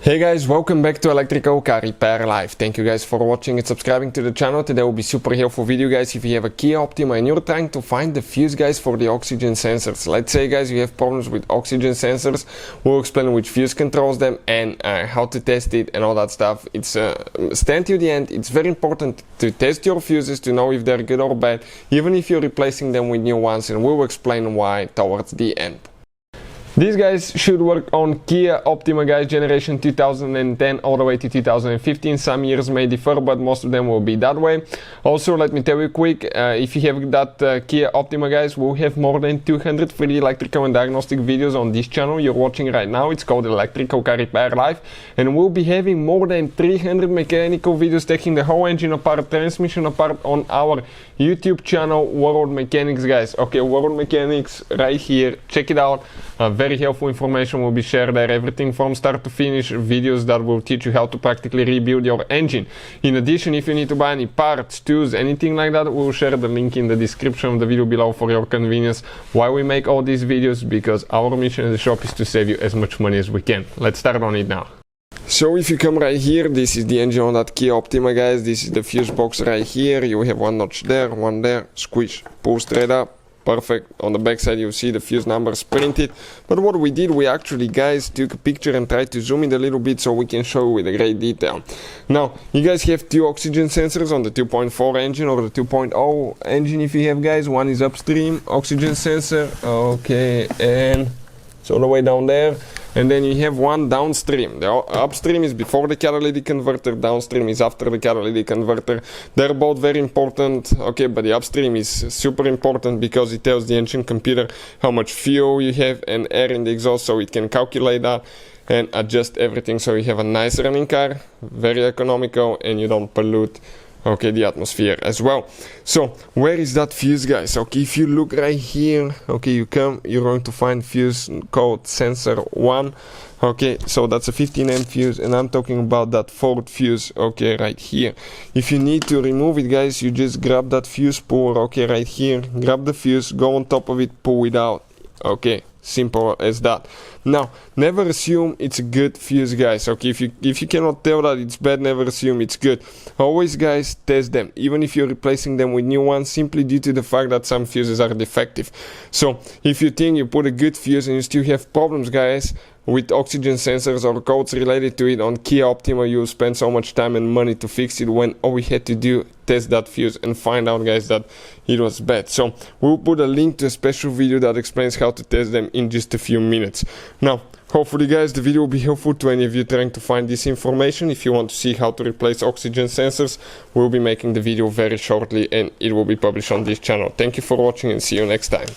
Hey guys, welcome back to Electrical Car Repair Live. Thank you guys for watching and subscribing to the channel. Today will be super helpful video guys if you have a Kia Optima and you're trying to find the fuse guys for the oxygen sensors. Let's say guys you have problems with oxygen sensors. We'll explain which fuse controls them and how to test it and all that stuff. It's stand to the end. It's very important to test your fuses to know if they're good or bad, even if you're replacing them with new ones, and we'll explain why towards the end. These guys should work on Kia Optima guys, generation 2010 all the way to 2015. Some years may differ, but most of them will be that way. Also, let me tell you quick, if you have that Kia Optima guys, we'll have more than 200 free electrical and diagnostic videos on this channel you're watching right now. It's called Electrical Car Repair Live, and we'll be having more than 300 mechanical videos taking the whole engine apart, transmission apart on our YouTube channel, World Mechanics guys. Okay, World Mechanics right here, check it out. Very helpful information will be shared there, everything from start to finish, videos that will teach you how to practically rebuild your engine. In addition, if you need to buy any parts, tools, anything like that, we'll share the link in the description of the video below for your convenience. Why we make all these videos? Because our mission in the shop is to save you as much money as we can. Let's start on it now. So if you come right here, this is the engine on that Kia Optima guys. This is the fuse box right here. You have one notch there, one there, squish, pull straight up. Perfect. On the back side you'll see the fuse numbers printed. But what we did, we actually guys took a picture and tried to zoom in a little bit so we can show you with a great detail. Now you guys have two oxygen sensors on the 2.4 engine or the 2.0 engine if you have guys. One is upstream oxygen sensor, okay, and it's all the way down there. And then you have one downstream. The upstream is before the catalytic converter, downstream is after the catalytic converter. They're both very important, okay, but the upstream is super important because it tells the engine computer how much fuel you have and air in the exhaust, so it can calculate that and adjust everything so you have a nice running car, very economical, and you don't pollute, okay, the atmosphere as well. So where is that fuse guys? Okay, if you look right here, okay, you're going to find fuse code sensor 1. Okay, so that's a 15 amp fuse, and I'm talking about that fourth fuse, okay, right here. If you need to remove it guys, you just grab that fuse puller, okay, right here, grab the fuse, go on top of it, pull it out. Okay, simple as that. Now never assume it's a good fuse guys. Okay, if you cannot tell that it's bad, never assume it's good. Always guys test them, even if you're replacing them with new ones, simply due to the fact that some fuses are defective. So if you think you put a good fuse and you still have problems guys with oxygen sensors or codes related to it on Kia Optima, you'll spend so much time and money to fix it when all we had to do test that fuse and find out guys that it was bad. So we'll put a link to a special video that explains how to test them in just a few minutes. Now hopefully guys the video will be helpful to any of you trying to find this information. If you want to see how to replace oxygen sensors, we'll be making the video very shortly and it will be published on this channel. Thank you for watching and see you next time.